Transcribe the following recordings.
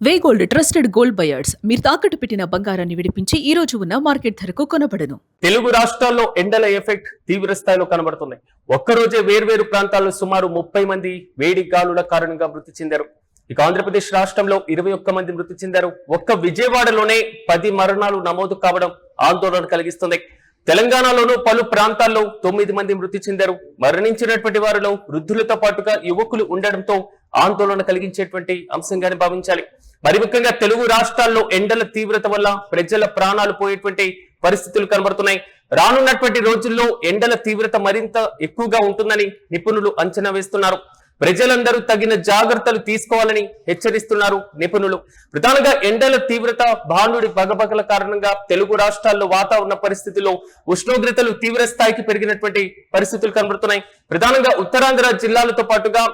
వే gold trusted gold buyers మీరు తాకట్టు పెట్టిన బంగారాన్ని విడిపించి ఈ రోజు ఉన్న మార్కెట్ ధరకు కొనబడను. తెలుగు రాష్ట్రాల్లో ఎండల ఎఫెక్ట్ తీవ్ర స్థాయిలో కనబడుతున్నాయి. ఒక్కరోజే వేర్వేరు ప్రాంతాల్లో సుమారు 30 మంది వేడి గాలుల కారణంగా మృతి చెందారు. ఇక ఆంధ్రప్రదేశ్ రాష్ట్రంలో 21 మంది మృతి చెందారు. ఒక్క విజయవాడలోనే 10 మరణాలు నమోదు కావడం ఆందోళన కలిగిస్తుంది. తెలంగాణలోనూ పలు ప్రాంతాల్లో 9 మంది మృతి చెందారు. మరణించినటువంటి వారిలో వృద్ధులతో పాటుగా యువకులు ఉండడంతో ఆందోళన కలిగించేటువంటి అంశంగానే భావించాలి. మరి ముఖ్యంగా తెలుగు రాష్ట్రాల్లో ఎండల తీవ్రత వల్ల ప్రజల ప్రాణాలు పోయేటువంటి పరిస్థితులు కనబడుతున్నాయి. రానున్నటువంటి రోజుల్లో ఎండల తీవ్రత మరింత ఎక్కువగా ఉంటుందని నిపుణులు అంచనా వేస్తున్నారు. ప్రజలందరూ తగిన జాగ్రత్తలు తీసుకోవాలని హెచ్చరిస్తున్నారు నిపుణులు. ప్రధానంగా ఎండల తీవ్రత, భానుడి బగబగల కారణంగా తెలుగు రాష్ట్రాల్లో వాతావరణ పరిస్థితుల్లో ఉష్ణోగ్రతలు తీవ్ర స్థాయికి పెరిగినటువంటి పరిస్థితులు కనబడుతున్నాయి. ప్రధానంగా ఉత్తరాంధ్ర జిల్లాలతో పాటుగా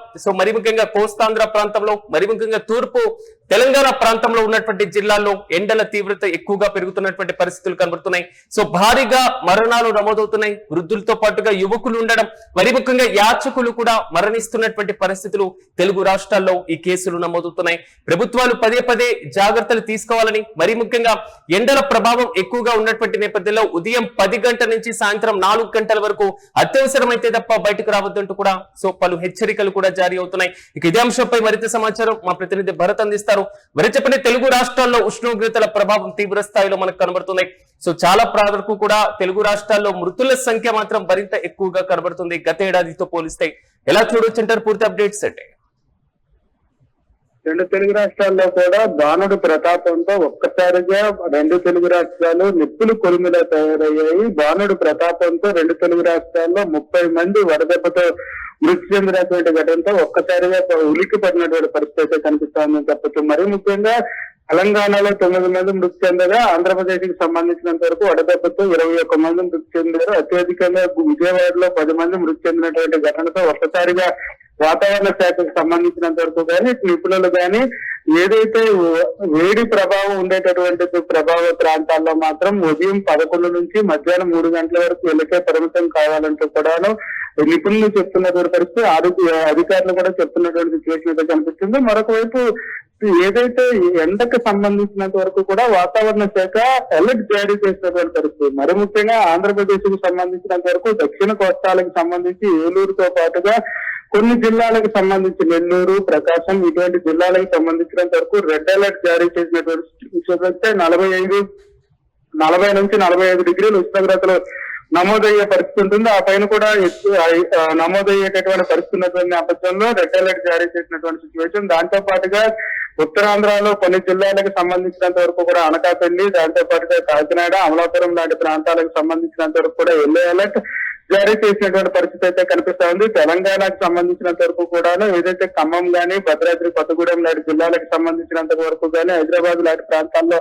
మరి ముఖ్యంగా కోస్తాంధ్ర ప్రాంతంలో, మరి ముఖ్యంగా తూర్పు తెలంగాణ ప్రాంతంలో ఉన్నటువంటి జిల్లాల్లో ఎండల తీవ్రత ఎక్కువగా పెరుగుతున్నటువంటి పరిస్థితులు కనబడుతున్నాయి. భారీగా మరణాలు నమోదవుతున్నాయి. వృద్ధులతో పాటుగా యువకులు ఉండడం, మరి ముఖ్యంగా యాచకులు కూడా మరణిస్తున్నటువంటి పరిస్థితులు తెలుగు రాష్ట్రాల్లో ఈ కేసులు నమోదవుతున్నాయి. ప్రభుత్వాలు పదే పదే జాగ్రత్తలు తీసుకోవాలని, మరి ముఖ్యంగా ఎండల ప్రభావం ఎక్కువగా ఉన్నటువంటి నేపథ్యంలో ఉదయం 10 గంటల నుంచి సాయంత్రం 4 గంటల వరకు అత్యవసరమైతే తప్ప బయటకు రావద్దంటూ కూడా పలు హెచ్చరికలు కూడా జారీ అవుతున్నాయి. ఇక ఇదే అంశంపై మరింత సమాచారం మా ప్రతినిధి భరత్ అందిస్తారు. మరి చెప్పండి, తెలుగు రాష్ట్రాల్లో ఉష్ణోగ్రతల ప్రభావం తీవ్ర స్థాయిలో మనకు కనబడుతున్నాయి. చాలా వరకు కూడా తెలుగు రాష్ట్రాల్లో మృతుల సంఖ్య మాత్రం మరింత ఎక్కువగా కనబడుతుంది గత ఏడాదితో పోలిస్తే. ఎలా చూడొచ్చు అంటారు? పూర్తి అప్డేట్స్ అంటే రెండు తెలుగు రాష్ట్రాల్లో కూడా బాణుడు ప్రతాపంతో ఒక్కసారిగా రెండు తెలుగు రాష్ట్రాలు నిప్పులు కొలిమిలా తయారయ్యాయి. బాణుడు ప్రతాపంతో రెండు తెలుగు రాష్ట్రాల్లో 30 మంది వడదెబ్బతో మృతి చెందినటువంటి ఘటనతో ఒక్కసారిగా ఉలిక్కి పడినటువంటి పరిస్థితి కనిపిస్తోందని చెప్పచ్చు. మరీ ముఖ్యంగా తెలంగాణలో 9 మంది మృతి చెందగా, ఆంధ్రప్రదేశ్ కి సంబంధించినంత వరకు వడదెబ్బతో 21 మంది మృతి చెందారు. అత్యధికంగా విజయవాడలో 10 మంది మృతి చెందినటువంటి ఘటనతో ఒక్కసారిగా వాతావరణ శాఖకు సంబంధించినంత వరకు కానీ, నిపుణులు కానీ ఏదైతే వేడి ప్రభావం ఉండేటటువంటి ప్రభావ ప్రాంతాల్లో మాత్రం ఉదయం 11 నుంచి మధ్యాహ్నం 3 గంటల వరకు వెళ్లికే పరిమితం కావాలంటూ కూడాను నిపుణులు చెప్తున్నటువంటి పరిస్థితి, అధికారులు కూడా చెప్తున్నటువంటి సిచ్యువేషన్ అయితే కనిపిస్తుంది. మరొక వైపు ఏదైతే ఎండకు సంబంధించినంత వరకు కూడా వాతావరణ శాఖ అలర్ట్ జారీ చేసినటువంటి పరిస్థితి. మరి ముఖ్యంగా ఆంధ్రప్రదేశ్ కు సంబంధించినంత వరకు దక్షిణ కోస్తాలకు సంబంధించి ఏలూరుతో పాటుగా కొన్ని జిల్లాలకు సంబంధించి నెల్లూరు, ప్రకాశం ఇటువంటి జిల్లాలకు సంబంధించినంత వరకు రెడ్ అలర్ట్ జారీ చేసినటువంటి 40 నుంచి 45 డిగ్రీలు ఉష్ణోగ్రతలు నమోదయ్యే పరిస్థితి ఉంటుంది. ఆ పైన కూడా నమోదయ్యేటటువంటి పరిస్థితి ఉన్నటువంటి నేపథ్యంలో రెడ్ అలర్ట్ జారీ చేసినటువంటి సిచ్యువేషన్. దాంతో పాటుగా ఉత్తరాంధ్రలో కొన్ని జిల్లాలకు సంబంధించినంత వరకు కూడా అనకాపల్లి, దాంతో పాటుగా కాకినాడ, అమలాపురం లాంటి ప్రాంతాలకు సంబంధించినంత వరకు కూడా ఎల్లో అలర్ట్ జారీ చేసినటువంటి పరిస్థితి అయితే కనిపిస్తా ఉంది. తెలంగాణకు సంబంధించినంత వరకు కూడాను ఏదైతే ఖమ్మం గానీ, భద్రాద్రి కొత్తగూడెం లాంటి జిల్లాలకు సంబంధించినంత వరకు గానీ, హైదరాబాద్ లాంటి ప్రాంతాల్లో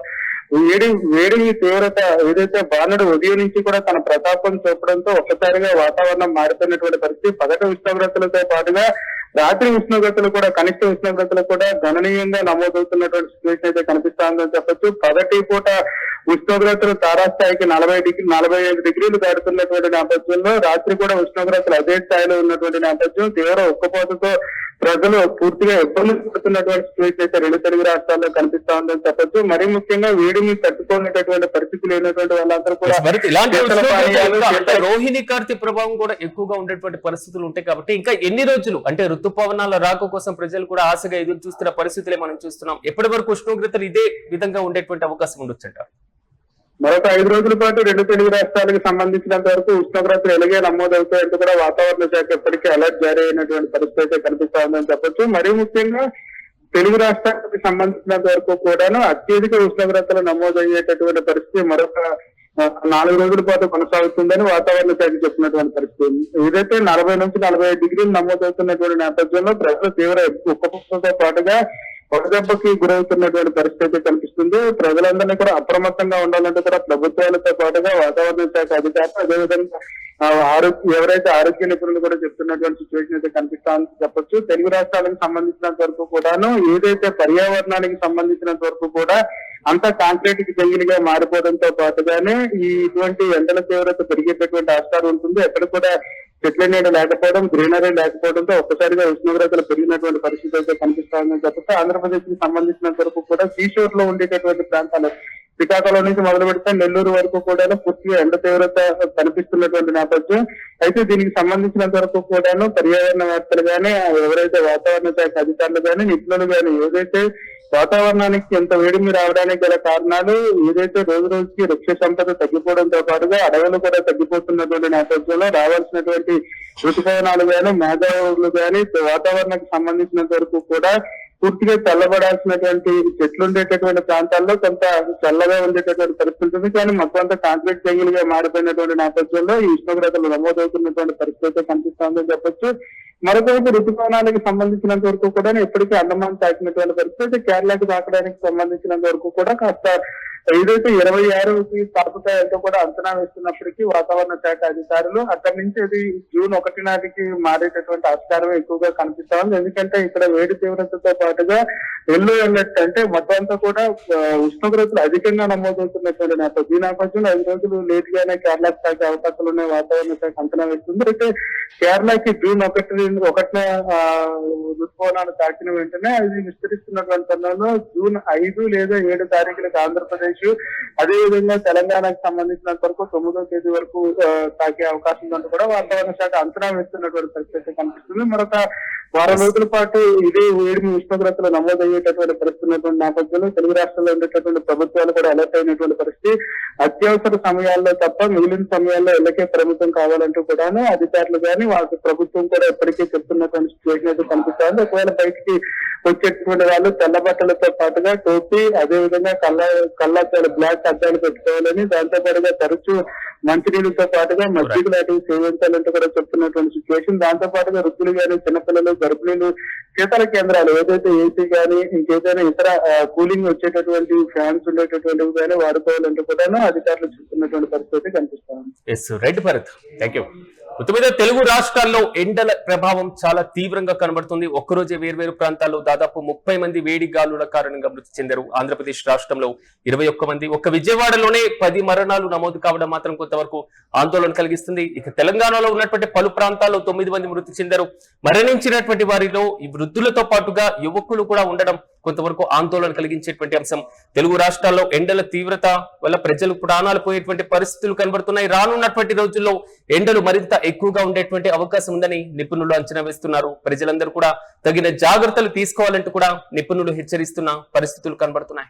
వేడి తీవ్రత ఏదైతే బాణుడు ఉదయం నుంచి కూడా తన ప్రతాపం చూపడంతో ఒక్కసారిగా వాతావరణం మారుతున్నటువంటి పరిస్థితి. పగటి ఉష్ణోగ్రతలతో పాటుగా రాత్రి ఉష్ణోగ్రతలు కూడా, కనిష్ట ఉష్ణోగ్రతలు కూడా గణనీయంగా నమోదవుతున్నటువంటి సిచ్యువేషన్ అయితే కనిపిస్తోందని చెప్పొచ్చు. పగటి పూట ఉష్ణోగ్రతలు తారాస్థాయికి 45 డిగ్రీలు దాటుతున్నటువంటి నేపథ్యంలో రాత్రి కూడా ఉష్ణోగ్రతలు అదే స్థాయిలో ఉన్నటువంటి నేపథ్యం. తీవ్ర ఉక్కపోతతో ప్రజలు పూర్తిగా ఇబ్బందులు పడుతున్నటువంటి సిచ్యువేషన్ అయితే రెండు తెలుగు రాష్ట్రాల్లో కనిపిస్తా ఉందని చెప్పొచ్చు. మరీ ముఖ్యంగా వేడిని తట్టుకునేటటువంటి పరిస్థితి లేనటువంటి వాళ్ళందరూ కూడా రోహిణి కార్తీ ప్రభావం కూడా ఎక్కువగా ఉండేటువంటి పరిస్థితులు ఉంటాయి. కాబట్టి ఇంకా ఎన్ని రోజులు అంటే ఋతుపవనాల రాక కోసం ప్రజలు కూడా ఆశగా ఎదురు చూస్తున్న పరిస్థితులే మనం చూస్తున్నాం. ఎప్పటి వరకు ఉష్ణోగ్రతలు ఇదే విధంగా ఉండేటువంటి అవకాశం ఉండొచ్చంట? మరొక 5 రోజుల పాటు రెండు తెలుగు రాష్ట్రాలకు సంబంధించినంత వరకు ఉష్ణోగ్రతలు ఎలాగే నమోదవుతాయంటూ కూడా వాతావరణ శాఖ ఇప్పటికీ అలర్ట్ జారీ అయినటువంటి పరిస్థితి కనిపిస్తా ఉందని చెప్పొచ్చు. మరీ ముఖ్యంగా తెలుగు రాష్ట్రాలకు సంబంధించినంత వరకు కూడాను అత్యధిక ఉష్ణోగ్రతలు నమోదయ్యేటటువంటి పరిస్థితి మరొక 4 రోజుల పాటు కొనసాగుతుందని వాతావరణ శాఖ చెప్పినటువంటి పరిస్థితి. ఏదైతే 40 నుంచి 45 డిగ్రీలు నమోదవుతున్నటువంటి నేపథ్యంలో ప్రజలు తీవ్ర ఉక్కపోతతో పాటుగా వడదెబ్బకి గురవుతున్నటువంటి పరిస్థితి కనిపిస్తుంది. ప్రజలందరినీ కూడా అప్రమత్తంగా ఉండాలంటే కూడా ప్రభుత్వాలతో పాటుగా వాతావరణ శాఖ అధికారులు, అదేవిధంగా ఎవరైతే ఆరోగ్య నిపుణులు కూడా చెప్తున్నటువంటి సిచ్యువేషన్ అయితే కనిపిస్తామని చెప్పొచ్చు. తెలుగు రాష్ట్రాలకు సంబంధించినంత వరకు కూడాను ఏదైతే పర్యావరణానికి సంబంధించినంత వరకు కూడా అంతా కాంక్రీట్ జంగిలిగా మారిపోవడంతో పాటుగానే ఇటువంటి ఎండల తీవ్రత పెరిగేటటువంటి ఆస్కారం ఉంటుంది. ఎక్కడ కూడా చెట్ల నీడ లేకపోవడం, గ్రీనరీ లేకపోవడంతో ఒక్కసారిగా ఉష్ణోగ్రతలు పెరిగినటువంటి పరిస్థితి అయితే కనిపిస్తోందని చెప్పి ఆంధ్రప్రదేశ్ కి సంబంధించినంత వరకు కూడా సీషోర్ లో ఉండేటటువంటి ప్రాంతాలు శ్రీకాకుళం నుంచి మొదలు పెడితే నెల్లూరు వరకు కూడా పూర్తిగా ఎండ తీవ్రత కనిపిస్తున్నటువంటి నేపథ్యం. అయితే దీనికి సంబంధించినంత వరకు కూడాను పర్యావరణవేత్తలు గానీ, ఎవరైతే వాతావరణ శాఖ అధికారులు గానీ, నిపుణులు గానీ ఏదైతే వాతావరణానికి ఎంత వేడిమి రావడానికి గల కారణాలు, ఏదైతే రోజు రోజుకి వృక్ష సంపద తగ్గిపోవడంతో పాటుగా అడవులు కూడా తగ్గిపోతున్నటువంటి నేపథ్యంలో రావాల్సినటువంటి ఋతుపవనాలు గానీ, మేఘావులు గానీ వాతావరణానికి సంబంధించినంత వరకు కూడా పూర్తిగా చల్లబడాల్సినటువంటి చెట్లు ఉండేటటువంటి ప్రాంతాల్లో కొంత చల్లగా ఉండేటటువంటి పరిస్థితి ఉంటుంది. కానీ మొత్తం అంతా కాంక్రీట్ జంగిల్గా మారిపోయినటువంటి నేపథ్యంలో ఈ ఉష్ణోగ్రతలు నమోదవుతున్నటువంటి పరిస్థితి కనిపిస్తోందని చెప్పొచ్చు. మరొకవైపు ఋతుపవనాలకు సంబంధించినంత వరకు కూడా ఇప్పటికీ అండమాన్ తాకినటువంటి పరిస్థితి, కేరళకు తాకడానికి సంబంధించినంత వరకు కూడా కాస్త ఏదైతే 26కి తాకుతాయంటూ కూడా అంచనా వేస్తున్నప్పటికీ వాతావరణ శాఖ అధికారులు అక్కడి నుంచి అది జూన్ 1 నాటికి మారేటటువంటి ఆస్కారం ఎక్కువగా కనిపిస్తోంది. ఎందుకంటే ఇక్కడ వేడి తీవ్రతతో పాటుగా ఎల్లో అలర్ట్ అంటే మొత్తం అంతా కూడా ఉష్ణోగ్రతలు అధికంగా నమోదవుతున్నటువంటి నేపథ్యం. ఈ నేపథ్యంలో 5 రోజులు లేట్ గానే కేరళకు తాకే అవకాశాలు ఉన్నాయి వాతావరణ శాఖ అంచనా వేస్తుంది. అయితే కేరళకి జూన్ 1న ఋతుపవనాలు తాకిన వెంటనే అది విస్తరిస్తున్నటువంటి తరుణంలో జూన్ 5 లేదా 7 తారీఖులకు ఆంధ్రప్రదేశ్, అదేవిధంగా తెలంగాణకు సంబంధించినంత వరకు 9వ తేదీ వరకు తాకే అవకాశం ఉందంటూ కూడా వాతావరణ శాఖ అంచనా వేస్తున్నటువంటి పరిస్థితి కనిపిస్తుంది. మరొక వారం రోజుల పాటు ఇదే వేడిమి ఉష్ణోగ్రతలు నమోదయ్యేటటువంటి పరిస్థితి ఉన్నటువంటి నేపథ్యంలో తెలుగు రాష్ట్రాల్లో ఉండేటటువంటి ప్రభుత్వాలు కూడా అలర్ట్ అయినటువంటి పరిస్థితి. అత్యవసర సమయాల్లో తప్ప మిగిలిన సమయాల్లో ఇళ్ళకే పరిమితం కావాలంటూ కూడాను అధికారులు కానీ వాళ్ళకి ప్రభుత్వం కూడా ఎప్పటికీ చెప్తున్నటువంటి సిచ్యువేషన్ అయితే కనిపిస్తుంది. ఒకవేళ బయటికి వచ్చేటటువంటి వాళ్ళు తెల్ల బట్టలతో పాటుగా టోపీ, అదేవిధంగా కళ్ళద్దాలు బ్లాక్ అద్దాలు పెట్టుకోవాలని, దాంతో పాటుగా తరచూ మంచినీళ్ళతో పాటుగా మజ్జిగ లాంటివి సేవించాలంటూ కూడా చెప్తున్నటువంటి సిచ్యువేషన్. దాంతో పాటుగా వృద్ధులు కానీ, చిన్నపిల్లలు, గర్భిణీలు శీతల కేంద్రాలు ఏదైతే ఏసీ కానీ ఇంకేదైనా ఇతర కూలింగ్ వచ్చేటటువంటి ఫ్యాన్స్ ఉండేటటువంటివి కానీ వాడుకోవాలంటూ కూడా అధికారులు చెప్తున్నటువంటి పరిస్థితి కనిపిస్తుంది. Right Bharat, thank you. మొత్తం మీద తెలుగు రాష్ట్రాల్లో ఎండల ప్రభావం చాలా తీవ్రంగా కనబడుతుంది. ఒక్కరోజే వేర్వేరు ప్రాంతాల్లో దాదాపు 30 మంది వేడి గాలుల కారణంగా మృతి చెందారు. ఆంధ్రప్రదేశ్ రాష్ట్రంలో 21 మంది, ఒక్క విజయవాడలోనే 10 మరణాలు నమోదు కావడం మాత్రం కొంతవరకు ఆందోళన కలిగిస్తుంది. ఇక తెలంగాణలో ఉన్నటువంటి పలు ప్రాంతాల్లో 9 మంది మృతి చెందారు. మరణించినటువంటి వారిలో ఈ వృద్ధులతో పాటుగా యువకులు కూడా ఉండడం కొంతవరకు ఆందోళన కలిగించేటువంటి అంశం. తెలుగు రాష్ట్రాల్లో ఎండల తీవ్రత వల్ల ప్రజలు ప్రాణాలు పోయేటువంటి పరిస్థితులు కనబడుతున్నాయి. రానున్నటువంటి రోజుల్లో ఎండలు మరింత ఎక్కువగా ఉండేటువంటి అవకాశం ఉందని నిపుణులు అంచనా వేస్తున్నారు. ప్రజలందరూ కూడా తగిన జాగ్రత్తలు తీసుకోవాలంటూ కూడా నిపుణులు హెచ్చరిస్తున్న పరిస్థితులు కనబడుతున్నాయి.